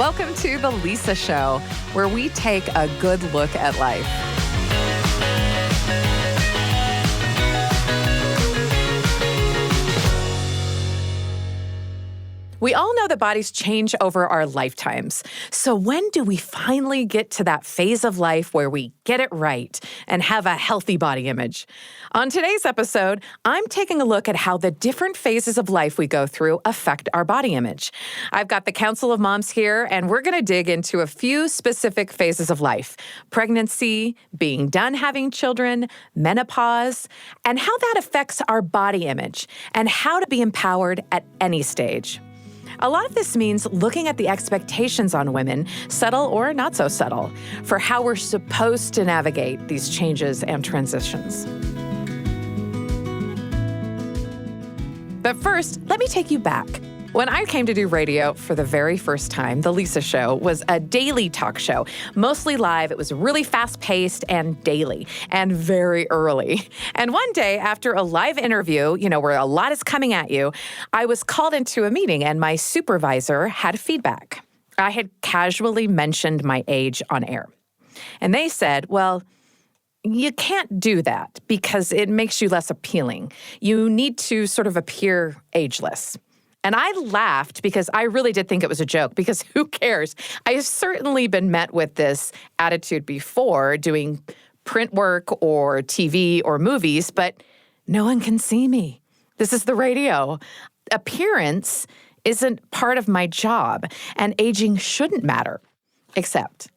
Welcome to The Lisa Show, where we take a good look at life. We all know that bodies change over our lifetimes. So when do we finally get to that phase of life where we get it right and have a healthy body image? On today's episode, I'm taking a look at how the different phases of life we go through affect our body image. I've got the Council of Moms here, and we're going to dig into a few specific phases of life: pregnancy, being done having children, menopause, and how that affects our body image, and how to be empowered at any stage. A lot of this means looking at the expectations on women, subtle or not so subtle, for how we're supposed to navigate these changes and transitions. But first, let me take you back. When I came to do radio for the very first time, The Lisa Show was a daily talk show, mostly live. It was really fast-paced and daily and very early. And one day, after a live interview, where a lot is coming at you, I was called into a meeting and my supervisor had feedback. I had casually mentioned my age on air. And they said, well, you can't do that because it makes you less appealing. You need to sort of appear ageless. And I laughed because I really did think it was a joke, because who cares? I have certainly been met with this attitude before doing print work or TV or movies, but no one can see me. This is the radio. Appearance isn't part of my job, and aging shouldn't matter. Except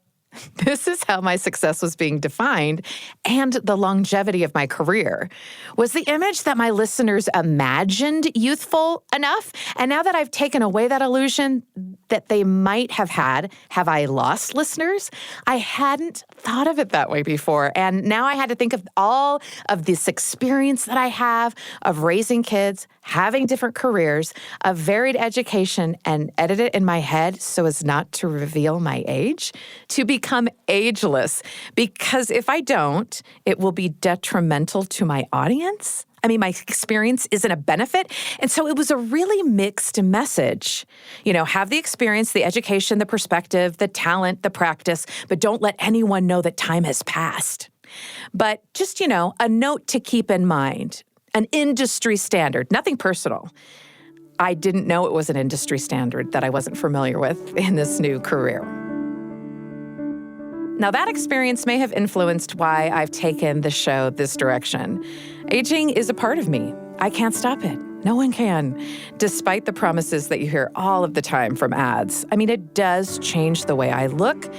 this is how my success was being defined and the longevity of my career. Was the image that my listeners imagined youthful enough? And now that I've taken away that illusion that they might have had, have I lost listeners? I hadn't thought of it that way before. And now I had to think of all of this experience that I have of raising kids, having different careers, of varied education, and edit it in my head so as not to reveal my age, to become ageless. Because if I don't, it will be detrimental to my audience. My experience isn't a benefit. And so it was a really mixed message. Have the experience, the education, the perspective, the talent, the practice, but don't let anyone know that time has passed. But just, a note to keep in mind, an industry standard, nothing personal. I didn't know it was an industry standard that I wasn't familiar with in this new career. Now, that experience may have influenced why I've taken the show this direction. Aging is a part of me. I can't stop it. No one can, despite the promises that you hear all of the time from ads. It does change the way I look,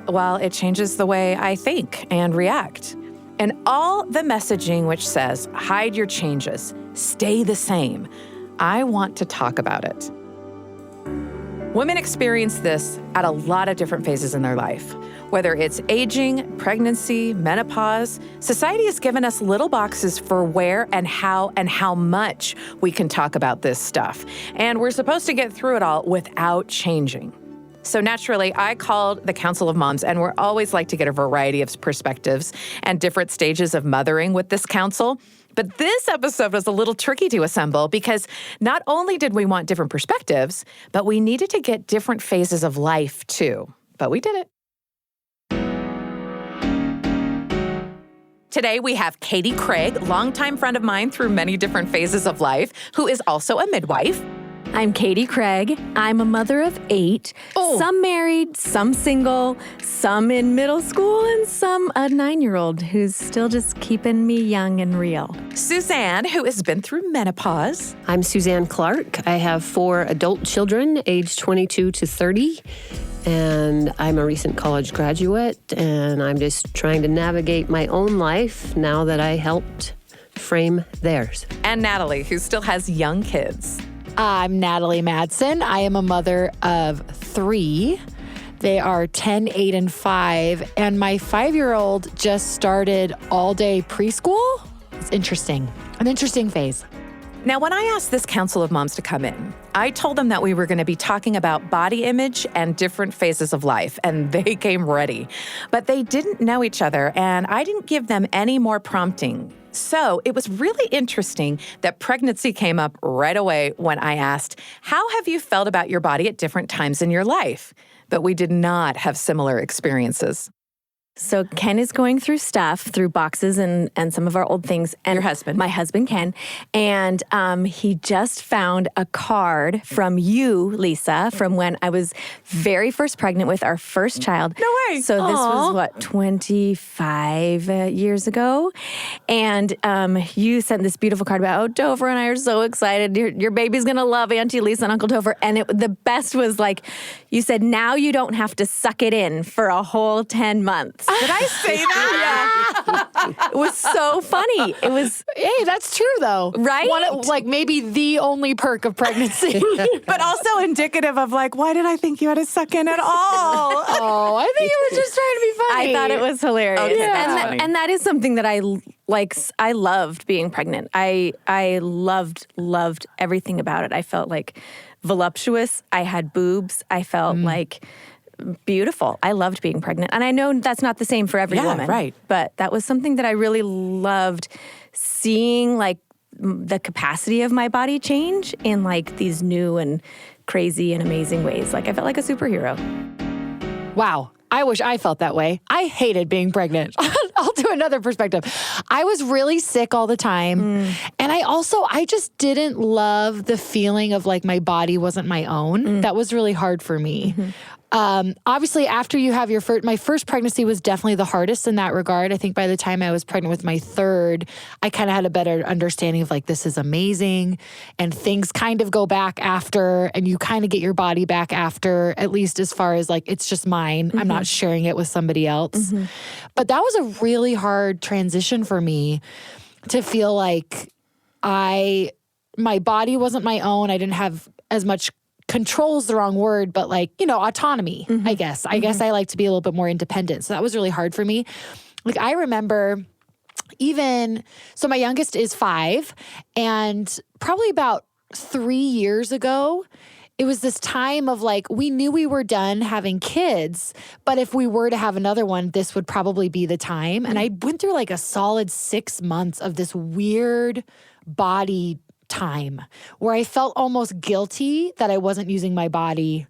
while it changes the way I think and react. And all the messaging which says, hide your changes, stay the same, I want to talk about it. Women experience this at a lot of different phases in their life. Whether it's aging, pregnancy, menopause, society has given us little boxes for where and how much we can talk about this stuff. And we're supposed to get through it all without changing. So naturally, I called the Council of Moms, and we're always like to get a variety of perspectives and different stages of mothering with this council. But this episode was a little tricky to assemble because not only did we want different perspectives, but we needed to get different phases of life too. But we did it. Today, we have Katie Craig, longtime friend of mine through many different phases of life, who is also a midwife. I'm Katie Craig. I'm a mother of 8, some married, some single, some in middle school, and some a 9-year-old who's still just keeping me young and real. Suzanne, who has been through menopause. I'm Suzanne Clark. I have 4 adult children, aged 22 to 30. And I'm a recent college graduate, and I'm just trying to navigate my own life now that I helped frame theirs. And Natalie, who still has young kids. I'm Natalie Madsen. I am a mother of 3. They are 10, 8, and 5. And my 5-year-old just started all-day preschool. It's interesting. An interesting phase. Now, when I asked this Council of Moms to come in, I told them that we were going to be talking about body image and different phases of life, and they came ready. But they didn't know each other, and I didn't give them any more prompting. So it was really interesting that pregnancy came up right away when I asked, how have you felt about your body at different times in your life? but we did not have similar experiences. So Ken is going through stuff, through boxes and some of our old things. And Your husband. My husband, Ken. And he just found a card from you, Lisa, from when I was very first pregnant with our first child. No way. So this was, 25 years ago? And you sent this beautiful card about, Topher and I are so excited. Your baby's going to love Auntie Lisa and Uncle Topher. And the best was like, you said, now you don't have to suck it in for a whole 10 months. Did I say that? Yeah. It was so funny. It was, Hey, that's true though. Right? Like maybe the only perk of pregnancy. But also indicative of like, why did I think you had to suck in at all? Oh, I think you were just trying to be funny. I thought it was hilarious. Okay, that's and, funny. and that is something that I like. I loved being pregnant. I loved everything about it. I felt like voluptuous. I had boobs. I felt like beautiful. I loved being pregnant. And I know that's not the same for every Yeah, woman. right. But that was something that I really loved, seeing like the capacity of my body change in like these new and crazy and amazing ways. Like I felt like a superhero. Wow. I wish I felt that way. I hated being pregnant. I'll do another perspective. I was really sick all the time. And I just didn't love the feeling of like my body wasn't my own. That was really hard for me. Obviously, after you have my first pregnancy was definitely the hardest in that regard. I think by the time I was pregnant with my third, I kind of had a better understanding of like, this is amazing. And things kind of go back after, and you kind of get your body back after, at least as far as like, it's just mine. I'm not sharing it with somebody else. But that was a really hard transition for me to feel like my body wasn't my own. I didn't have as much control is the wrong word, but like, autonomy, I guess. I guess I like to be a little bit more independent. So that was really hard for me. Like I remember so my youngest is 5, and probably about 3 years ago, it was this time of like, we knew we were done having kids, but if we were to have another one, this would probably be the time. And I went through like a solid 6 months of this weird body time where I felt almost guilty that I wasn't using my body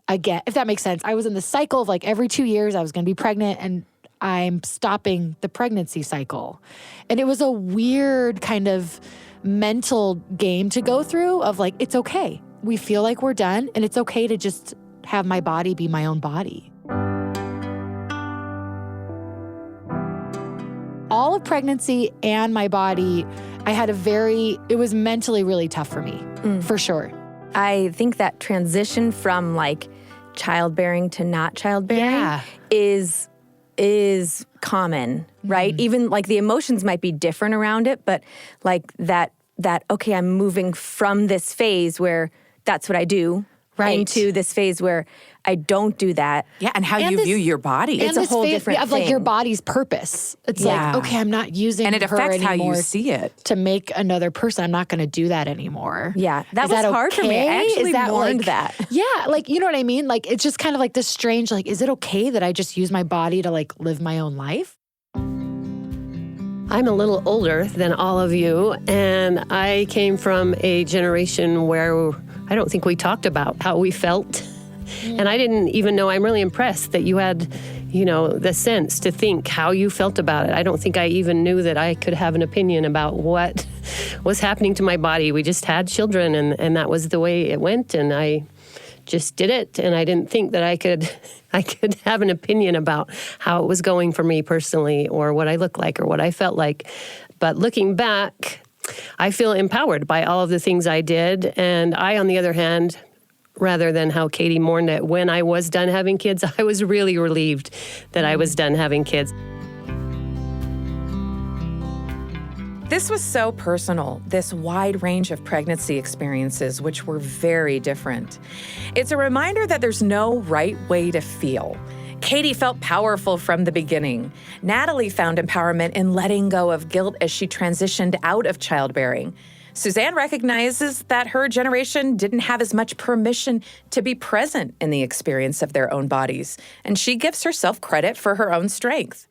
again, if that makes sense. I was in the cycle of like every 2 years I was going to be pregnant, and I'm stopping the pregnancy cycle. And it was a weird kind of mental game to go through of like, it's okay. We feel like we're done, and it's okay to just have my body be my own body. All of pregnancy and my body, it was mentally really tough for me, for sure. I think that transition from like childbearing to not childbearing is common, right? Even like the emotions might be different around it, but like that okay, I'm moving from this phase where that's what I do, into this phase where I don't do that. Yeah, and how you view your body. It's a whole different of like your thing. body's purpose. It's like, okay, I'm not using and it her affects how you anymore see it. to make another person. I'm not going to do that anymore. Yeah, that Is was that hard for me. I okay? actually Is that mourned like, that. Yeah, like, you know what I mean? Like, it's just kind of like this strange, like, is it okay that I just use my body to like live my own life? I'm a little older than all of you, and I came from a generation where I don't think we talked about how we felt. And I didn't even know. I'm really impressed that you had, the sense to think how you felt about it. I don't think I even knew that I could have an opinion about what was happening to my body. We just had children, and that was the way it went, and I just did it. And I didn't think that I could have an opinion about how it was going for me personally, or what I looked like, or what I felt like. But looking back, I feel empowered by all of the things I did. And I, on the other hand, rather than how Katie mourned it, when I was done having kids, I was really relieved that I was done having kids. This was so personal, this wide range of pregnancy experiences, which were very different. It's a reminder that there's no right way to feel. Katie felt powerful from the beginning. Natalie found empowerment in letting go of guilt as she transitioned out of childbearing. Suzanne recognizes that her generation didn't have as much permission to be present in the experience of their own bodies, and she gives herself credit for her own strength.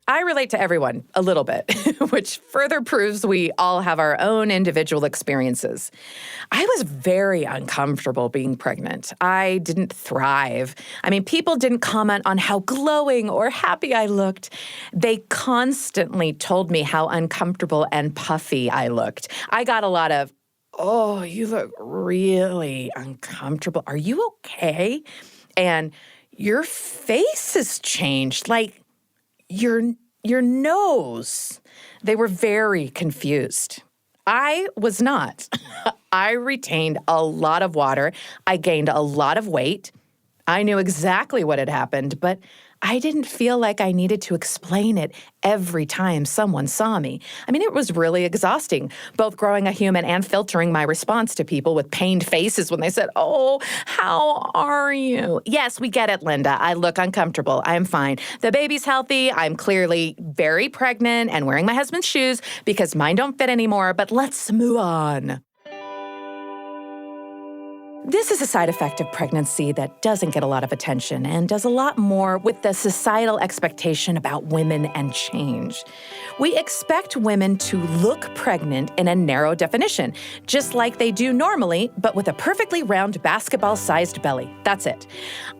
I relate to everyone a little bit, which further proves we all have our own individual experiences. I was very uncomfortable being pregnant. I didn't thrive. I mean, people didn't comment on how glowing or happy I looked. They constantly told me how uncomfortable and puffy I looked. I got a lot of, "Oh, you look really uncomfortable. Are you okay? And your face has changed. Like, your nose." They were very confused. I was not. I retained a lot of water. I gained a lot of weight. I knew exactly what had happened, but I didn't feel like I needed to explain it every time someone saw me. I mean, it was really exhausting, both growing a human and filtering my response to people with pained faces when they said, "Oh, how are you?" Yes, we get it, Linda. I look uncomfortable. I'm fine. The baby's healthy. I'm clearly very pregnant and wearing my husband's shoes because mine don't fit anymore, but let's move on. This is a side effect of pregnancy that doesn't get a lot of attention and does a lot more with the societal expectation about women and change. We expect women to look pregnant in a narrow definition, just like they do normally, but with a perfectly round basketball-sized belly. That's it.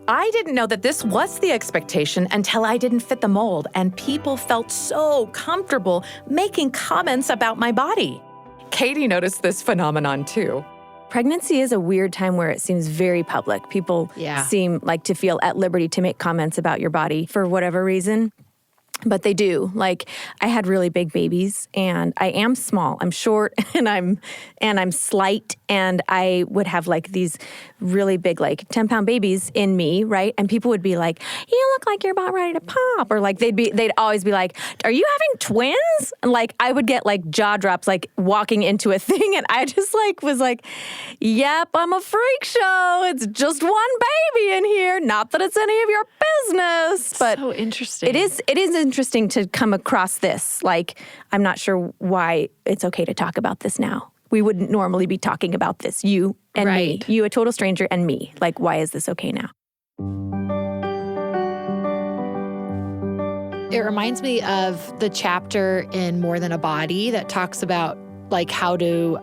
I didn't know that this was the expectation until I didn't fit the mold, and people felt so comfortable making comments about my body. Katie noticed this phenomenon too. Pregnancy is a weird time where it seems very public. People seem like to feel at liberty to make comments about your body for whatever reason. But they do. Like, I had really big babies, and I am small. I'm short, and I'm slight, and I would have like these really big, like 10-pound babies in me, right? And people would be like, "You look like you're about ready to pop," or like they'd always be like, "Are you having twins?" And like I would get like jaw drops, like walking into a thing, and I just like was like, "Yep, I'm a freak show. It's just one baby in here. Not that it's any of your business." But so interesting. It is interesting to come across this. Like, I'm not sure why it's okay to talk about this now. We wouldn't normally be talking about this. You and me. You, a total stranger, and me. Like, why is this okay now? It reminds me of the chapter in More Than a Body that talks about like how to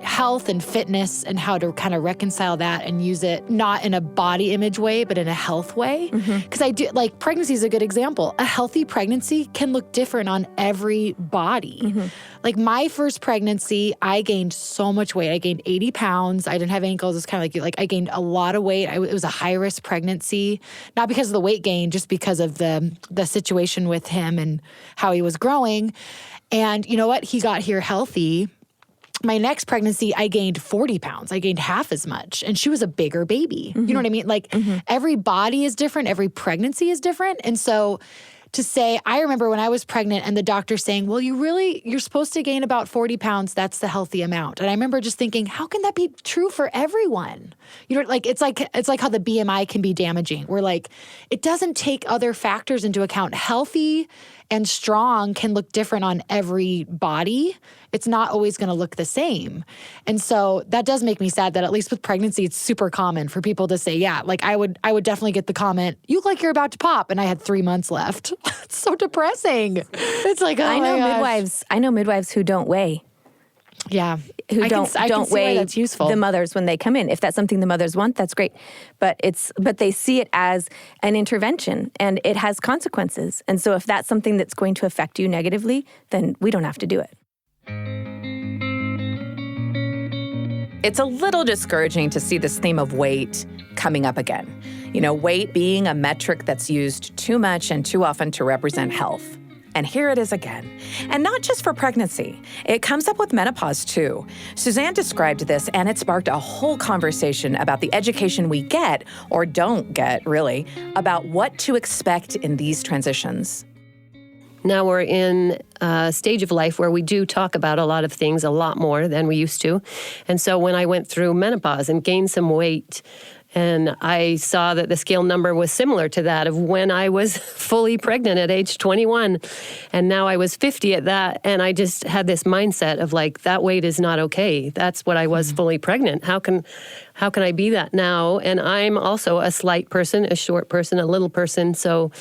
health and fitness and how to kind of reconcile that and use it not in a body image way, but in a health way. Because I do, like, pregnancy is a good example. A healthy pregnancy can look different on every body. Like my first pregnancy, I gained so much weight. I gained 80 pounds. I didn't have ankles. It's kind of like I gained a lot of weight. It was a high-risk pregnancy, not because of the weight gain, just because of the situation with him and how he was growing. And you know what? He got here healthy. My next pregnancy, I gained 40 pounds. I gained half as much. And she was a bigger baby. You know what I mean? Like every body is different. Every pregnancy is different. And so to say, I remember when I was pregnant and the doctor saying, "Well, you're supposed to gain about 40 pounds. That's the healthy amount." And I remember just thinking, how can that be true for everyone? You know, like it's like how the BMI can be damaging. Where like, it doesn't take other factors into account. Healthy and strong can look different on every body. It's not always going to look the same. And so that does make me sad that at least with pregnancy, it's super common for people to say, yeah, like I would definitely get the comment, "You look like you're about to pop." And I had 3 months left. It's so depressing. It's like, oh I know midwives who don't weigh. Yeah. Who don't weigh that's useful. the mothers when they come in. If that's something the mothers want, that's great. But they see it as an intervention and it has consequences. And so if that's something that's going to affect you negatively, then we don't have to do it. It's a little discouraging to see this theme of weight coming up again. You know, weight being a metric that's used too much and too often to represent health. And here it is again. And not just for pregnancy. It comes up with menopause too. Suzanne described this, and it sparked a whole conversation about the education we get, or don't get really, about what to expect in these transitions. Now we're in a stage of life where we do talk about a lot of things a lot more than we used to. And so when I went through menopause and gained some weight, and I saw that the scale number was similar to that of when I was fully pregnant at age 21. And now I was 50 at that. And I just had this mindset of like, that weight is not okay. That's what I was fully pregnant. How can I be that now? And I'm also a slight person, a short person, a little person. So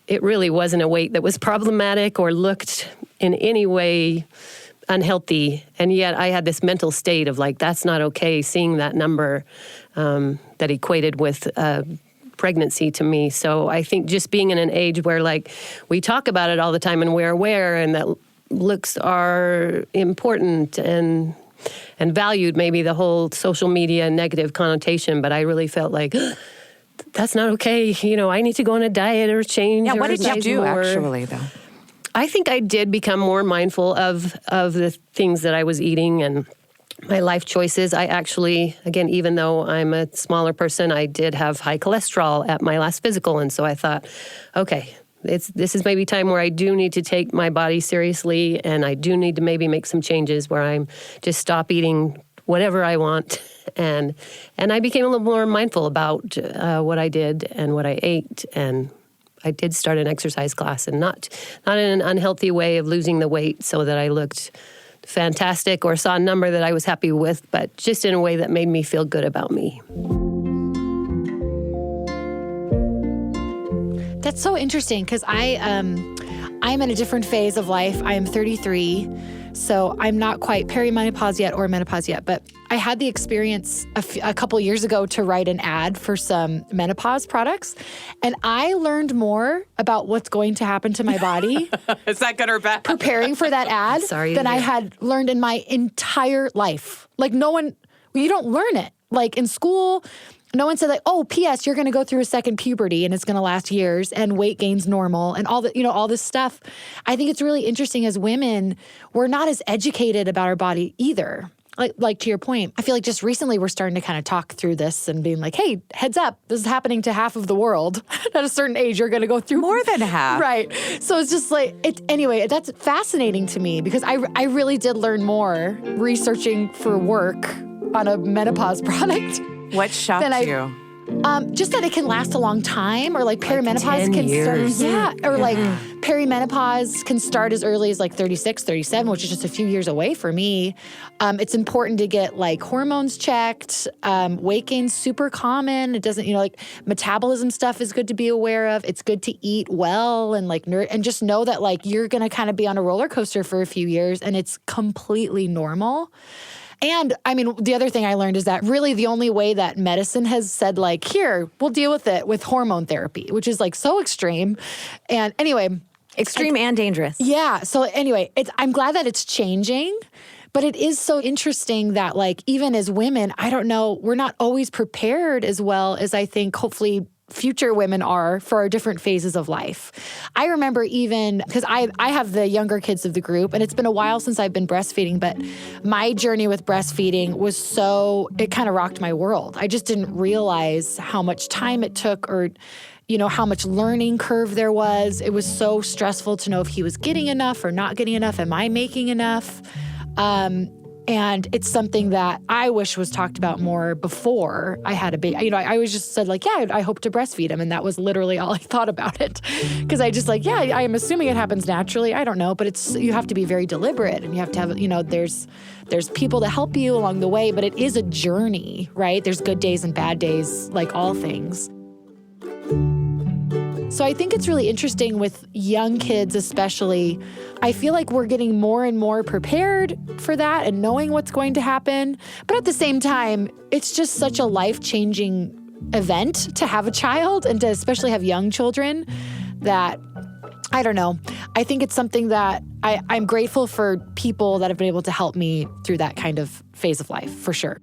it really wasn't a weight that was problematic or looked in any way unhealthy. And yet I had this mental state of like, that's not okay, seeing that number that equated with pregnancy to me. So I think just being in an age where like we talk about it all the time and we're aware and that looks are important and valued, maybe the whole social media negative connotation, but I really felt like that's not okay. You know, I need to go on a diet or change. Yeah, or what did you exercise do more. actually, though? I think I did become more mindful of the things that I was eating and my life choices. I actually, again, even though I'm a smaller person, I did have high cholesterol at my last physical. And so I thought, okay, this is maybe time where I do need to take my body seriously, and I do need to maybe make some changes where I'm just stop eating whatever I want. And I became a little more mindful about what I did and what I ate. And I did start an exercise class, and not in an unhealthy way of losing the weight so that I looked fantastic or saw a number that I was happy with, but just in a way that made me feel good about me. That's so interesting because I'm in a different phase of life. I am 33, so I'm not quite perimenopause yet or menopause yet, but I had the experience a couple years ago to write an ad for some menopause products, and I learned more about what's going to happen to my body Is that good or bad? preparing for that ad than I had learned in my entire life. Like you don't learn it. Like in school, no one said like, oh, P.S., you're going to go through a second puberty and it's going to last years and weight gain's normal and all this stuff. I think it's really interesting as women, we're not as educated about our body either. Like to your point, I feel like just recently we're starting to kind of talk through this and being like, hey, heads up, this is happening to half of the world. At a certain age, you're going to go through More than half. Right. So it's just like, anyway, that's fascinating to me because I really did learn more researching for work on a menopause product. What shocked you? Just that it can last a long time, or like perimenopause 10 can years. start. Yeah, or like perimenopause can start as early as like 36, 37, which is just a few years away for me. It's important to get like hormones checked. Weight gain's super common. It doesn't, like metabolism stuff is good to be aware of. It's good to eat well and like and just know that like you're gonna kind of be on a roller coaster for a few years, and it's completely normal. And I mean, the other thing I learned is that really the only way that medicine has said like, here, we'll deal with it with hormone therapy, which is like so extreme. And anyway. Extreme and dangerous. Yeah. So anyway, I'm glad that it's changing, but it is so interesting that like, even as women, I don't know, we're not always prepared as well as I think hopefully future women are for our different phases of life. I remember even, because I have the younger kids of the group, and it's been a while since I've been breastfeeding, but my journey with breastfeeding was it kind of rocked my world. I just didn't realize how much time it took or how much learning curve there was. It was so stressful to know if he was getting enough or not getting enough. Am I making enough? And it's something that I wish was talked about more before I had a baby. I always just said like, yeah, I hope to breastfeed him. And that was literally all I thought about it. Because I just like, yeah, I am assuming it happens naturally. I don't know, but you have to be very deliberate, and you have to have, there's people to help you along the way, but it is a journey, right? There's good days and bad days, like all things. So I think it's really interesting with young kids especially. I feel like we're getting more and more prepared for that and knowing what's going to happen. But at the same time, it's just such a life-changing event to have a child and to especially have young children that, I don't know. I think it's something that I'm grateful for people that have been able to help me through that kind of phase of life, for sure.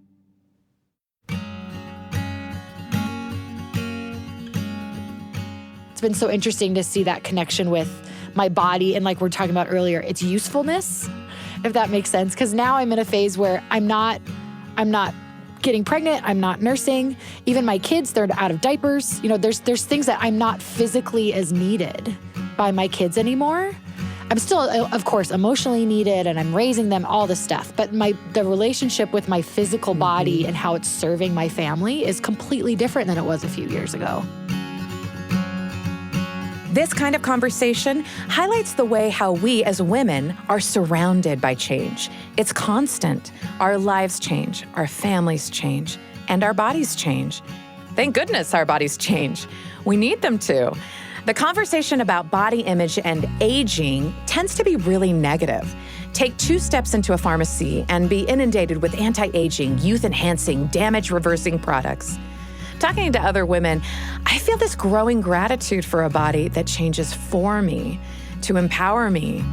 It's been so interesting to see that connection with my body and like we're talking about earlier, its usefulness, if that makes sense. Because now I'm in a phase where I'm not getting pregnant, I'm not nursing. Even my kids, they're out of diapers. There's things that I'm not physically as needed by my kids anymore. I'm still, of course, emotionally needed, and I'm raising them, all this stuff. But the relationship with my physical body and how it's serving my family is completely different than it was a few years ago. This kind of conversation highlights the way how we as women are surrounded by change. It's constant. Our lives change, our families change, and our bodies change. Thank goodness our bodies change. We need them to. The conversation about body image and aging tends to be really negative. Take 2 steps into a pharmacy and be inundated with anti-aging, youth-enhancing, damage-reversing products. Talking to other women, I feel this growing gratitude for a body that changes for me, to empower me,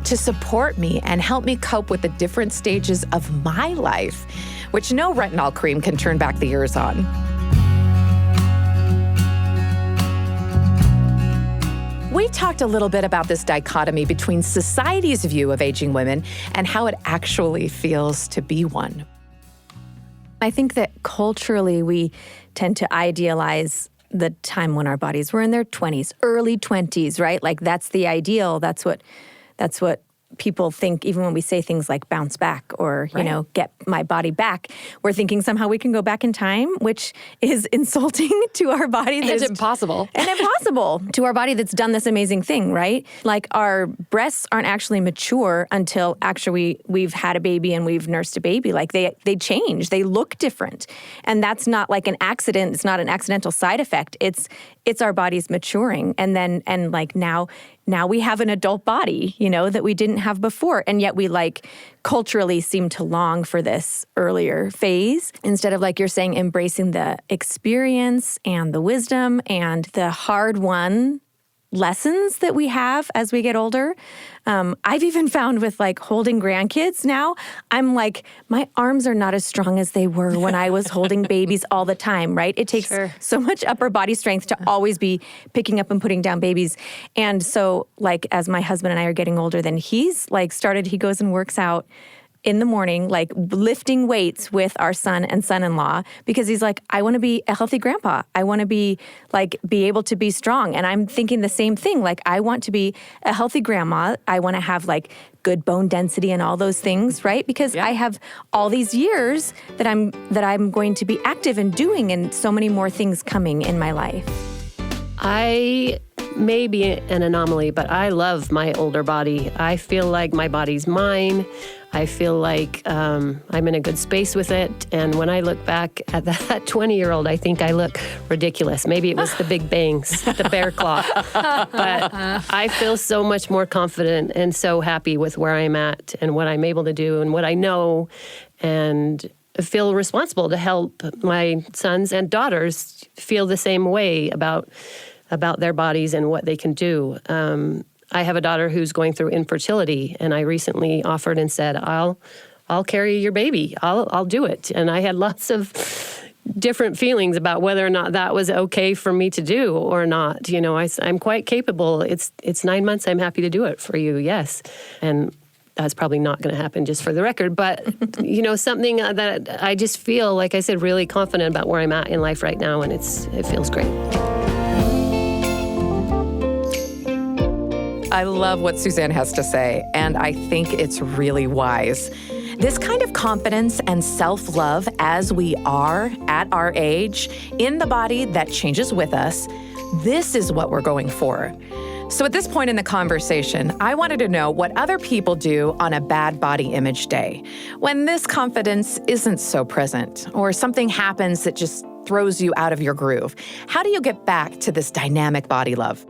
to support me, and help me cope with the different stages of my life, which no retinol cream can turn back the years on. We've talked a little bit about this dichotomy between society's view of aging women and how it actually feels to be one. I think that culturally we tend to idealize the time when our bodies were in their 20s, early 20s, right? Like that's the ideal. That's what people think, even when we say things like bounce back or, you know, get my body back, we're thinking somehow we can go back in time, which is insulting to our body. It's impossible. And impossible to our body that's done this amazing thing, right? Like our breasts aren't actually mature until actually we've had a baby and we've nursed a baby. Like they change, they look different. And that's not like an accident. It's not an accidental side effect. It's our bodies maturing. And like now we have an adult body, you know, that we didn't have before. And yet we like culturally seem to long for this earlier phase instead of, like you're saying, embracing the experience and the wisdom and the hard-won lessons that we have as we get older. I've even found with like holding grandkids now, I'm like, my arms are not as strong as they were when I was holding babies all the time, right? It takes so much upper body strength to always be picking up and putting down babies. And so like as my husband and I are getting older, then he's like he goes and works out in the morning, like lifting weights with our son and son-in-law, because he's like, I want to be a healthy grandpa. I want to be able to be strong. And I'm thinking the same thing. Like, I want to be a healthy grandma. I want to have like good bone density and all those things, right? Because I have all these years that I'm going to be active and doing, and so many more things coming in my life. I may be an anomaly, but I love my older body. I feel like my body's mine. I feel like I'm in a good space with it. And when I look back at that 20-year-old, I think I look ridiculous. Maybe it was the big bangs, the bear claw. But I feel so much more confident and so happy with where I'm at and what I'm able to do and what I know, and feel responsible to help my sons and daughters feel the same way about their bodies and what they can do. I have a daughter who's going through infertility, and I recently offered and said, I'll carry your baby. I'll do it. And I had lots of different feelings about whether or not that was okay for me to do or not. You know, I'm quite capable. It's 9 months. I'm happy to do it for you. Yes. And that's probably not going to happen, just for the record. But, you know, something that I just feel, like I said, really confident about where I'm at in life right now. And it feels great. I love what Suzanne has to say, and I think it's really wise. This kind of confidence and self-love as we are at our age, in the body that changes with us, this is what we're going for. So at this point in the conversation, I wanted to know what other people do on a bad body image day, when this confidence isn't so present, or something happens that just throws you out of your groove. How do you get back to this dynamic body love?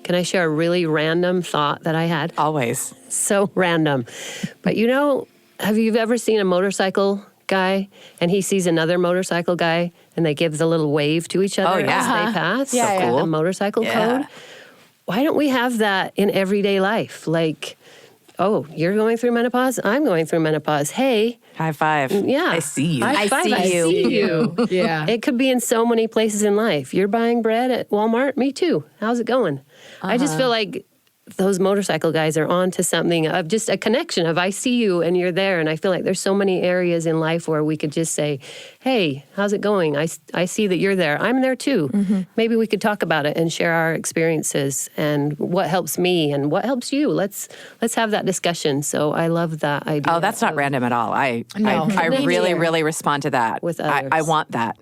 Can I share a really random thought that I had? Always. So random. But you know, have you ever seen a motorcycle guy and he sees another motorcycle guy and they give the little wave to each other as they pass? Yeah, so cool. The motorcycle code. Why don't we have that in everyday life? Like, oh, you're going through menopause? I'm going through menopause. Hey. High five. Yeah. I see you. High five. I see you. Yeah. It could be in so many places in life. You're buying bread at Walmart? Me too. How's it going? I just feel like those motorcycle guys are on to something of just a connection of I see you and you're there. And I feel like there's so many areas in life where we could just say, hey, how's it going? I see that you're there. I'm there too. Mm-hmm. Maybe we could talk about it and share our experiences and what helps me and what helps you. Let's have that discussion. So I love that idea. Oh, that's not random at all. I really respond to that. With others. I want that.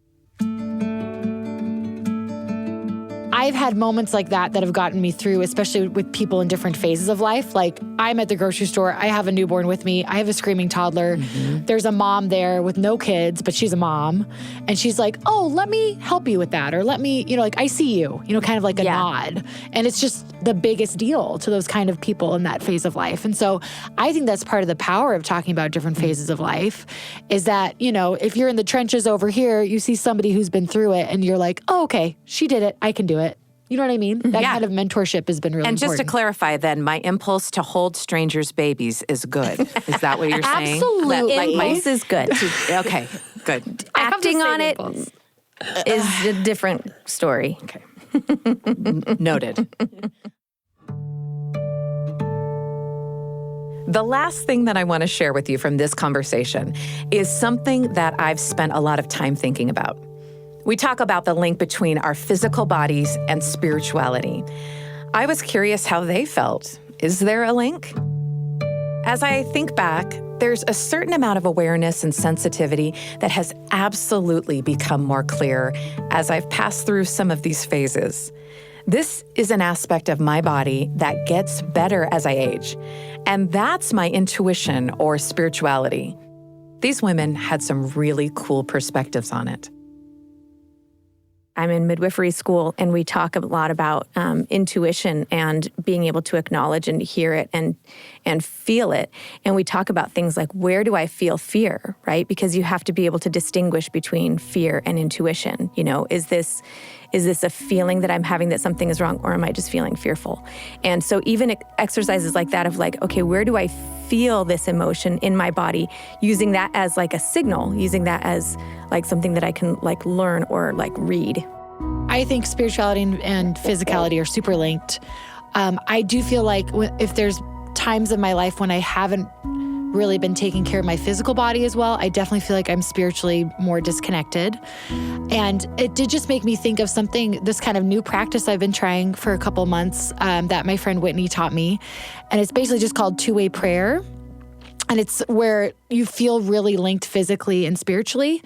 I've had moments like that have gotten me through, especially with people in different phases of life. Like I'm at the grocery store, I have a newborn with me, I have a screaming toddler. There's a mom there with no kids, but she's a mom. And she's like, oh, let me help you with that. Or let me, like, I see you, kind of like a nod. And it's just the biggest deal to those kind of people in that phase of life. And so I think that's part of the power of talking about different phases of life is that, if you're in the trenches over here, you see somebody who's been through it and you're like, oh, okay, she did it. I can do it. You know what I mean? That kind of mentorship has been really important. And just to clarify then, my impulse to hold strangers' babies is good. Is that what you're saying? Absolutely. Impulse is good. Okay, good. Acting on it is a different story. Okay. Noted. The last thing that I want to share with you from this conversation is something that I've spent a lot of time thinking about. We talk about the link between our physical bodies and spirituality. I was curious how they felt. Is there a link? As I think back, there's a certain amount of awareness and sensitivity that has absolutely become more clear as I've passed through some of these phases. This is an aspect of my body that gets better as I age, and that's my intuition or spirituality. These women had some really cool perspectives on it. I'm in midwifery school, and we talk a lot about intuition and being able to acknowledge and hear it and feel it. And we talk about things like, where do I feel fear, right? Because you have to be able to distinguish between fear and intuition. Is this a feeling that I'm having that something is wrong, or am I just feeling fearful? And so even exercises like that of like, okay, where do I feel this emotion in my body? Using that as like a signal, using that as like something that I can like learn or like read. I think spirituality and physicality are super linked. I do feel like if there's times in my life when I haven't really been taking care of my physical body as well, I definitely feel like I'm spiritually more disconnected. And it did just make me think of something, this kind of new practice I've been trying for a couple months that my friend Whitney taught me. And it's basically just called two-way prayer. And it's where you feel really linked physically and spiritually.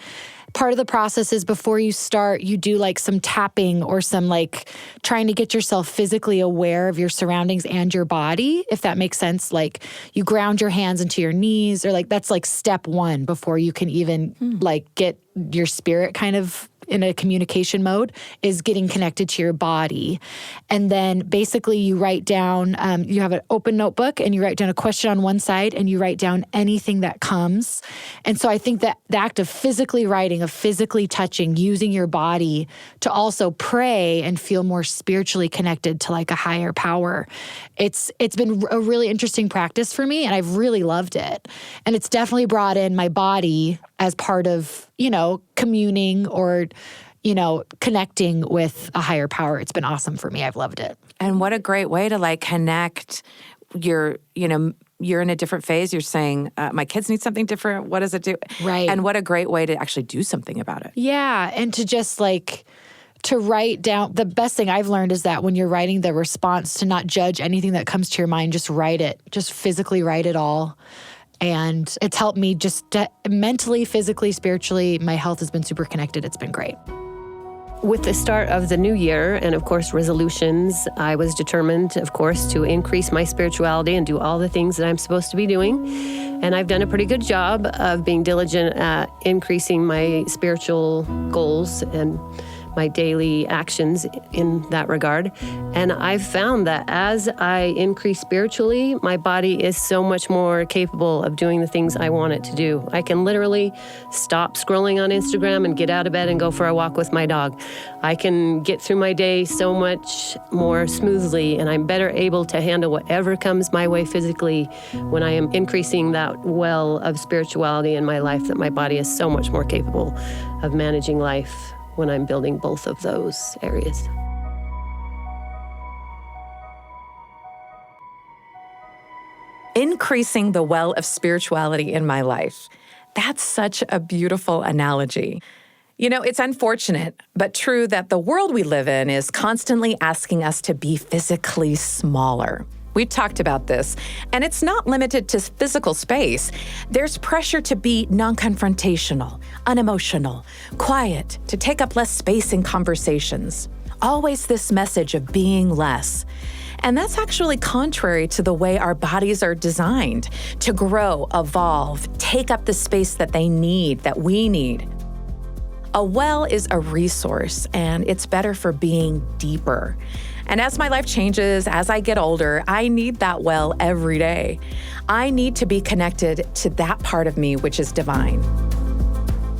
Part of the process is before you start, you do like some tapping or some like trying to get yourself physically aware of your surroundings and your body, if that makes sense. Like you ground your hands into your knees, or like that's like step one before you can even like get your spirit kind of in a communication mode, is getting connected to your body. And then basically you write down, you have an open notebook and you write down a question on one side and you write down anything that comes. And so I think that the act of physically writing, of physically touching, using your body to also pray and feel more spiritually connected to like a higher power. It's been a really interesting practice for me, and I've really loved it. And it's definitely brought in my body as part of, communing or, connecting with a higher power. It's been awesome for me. I've loved it. And what a great way to like connect you're in a different phase. You're saying, my kids need something different. What does it do? Right. And what a great way to actually do something about it. Yeah. And to just like, to write down, the best thing I've learned is that when you're writing the response, to not judge anything that comes to your mind, just write it, just physically write it all. And it's helped me just mentally, physically, spiritually. My health has been super connected. It's been great. With the start of the new year and, of course, resolutions, I was determined, of course, to increase my spirituality and do all the things that I'm supposed to be doing. And I've done a pretty good job of being diligent at increasing my spiritual goals and my daily actions in that regard. And I've found that as I increase spiritually, my body is so much more capable of doing the things I want it to do. I can literally stop scrolling on Instagram and get out of bed and go for a walk with my dog. I can get through my day so much more smoothly, and I'm better able to handle whatever comes my way physically when I am increasing that well of spirituality in my life, that my body is so much more capable of managing life when I'm building both of those areas. Increasing the well of spirituality in my life. That's such a beautiful analogy. It's unfortunate, but true that the world we live in is constantly asking us to be physically smaller. We've talked about this, and it's not limited to physical space. There's pressure to be non-confrontational, unemotional, quiet, to take up less space in conversations. always this message of being less. And that's actually contrary to the way our bodies are designed to grow, evolve, take up the space that they need, that we need. A well is a resource, and it's better for being deeper. And as my life changes, as I get older, I need that well every day. I need to be connected to that part of me which is divine.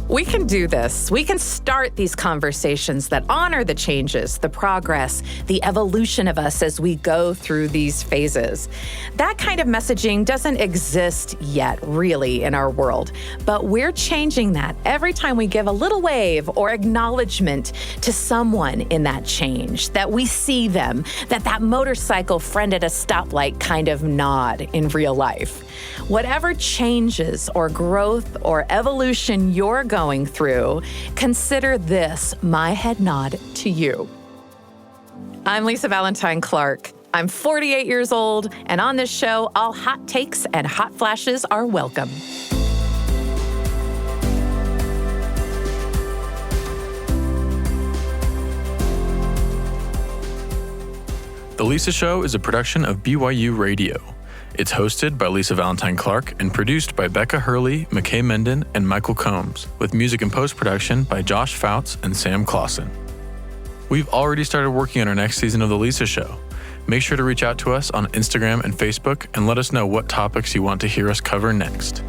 We can do this. We can start these conversations that honor the changes, the progress, the evolution of us as we go through these phases. That kind of messaging doesn't exist yet, really, in our world. But we're changing that every time we give a little wave or acknowledgement to someone in that change, that we see them, that motorcycle friend at a stoplight kind of nod in real life. Whatever changes or growth or evolution you're going through, consider this my head nod to you. I'm Lisa Valentine Clark. I'm 48 years old, and on this show, all hot takes and hot flashes are welcome. The Lisa Show is a production of BYU Radio. It's hosted by Lisa Valentine Clark and produced by Becca Hurley, McKay Menden, and Michael Combs, with music and post-production by Josh Fouts and Sam Clausen. We've already started working on our next season of The Lisa Show. Make sure to reach out to us on Instagram and Facebook and let us know what topics you want to hear us cover next.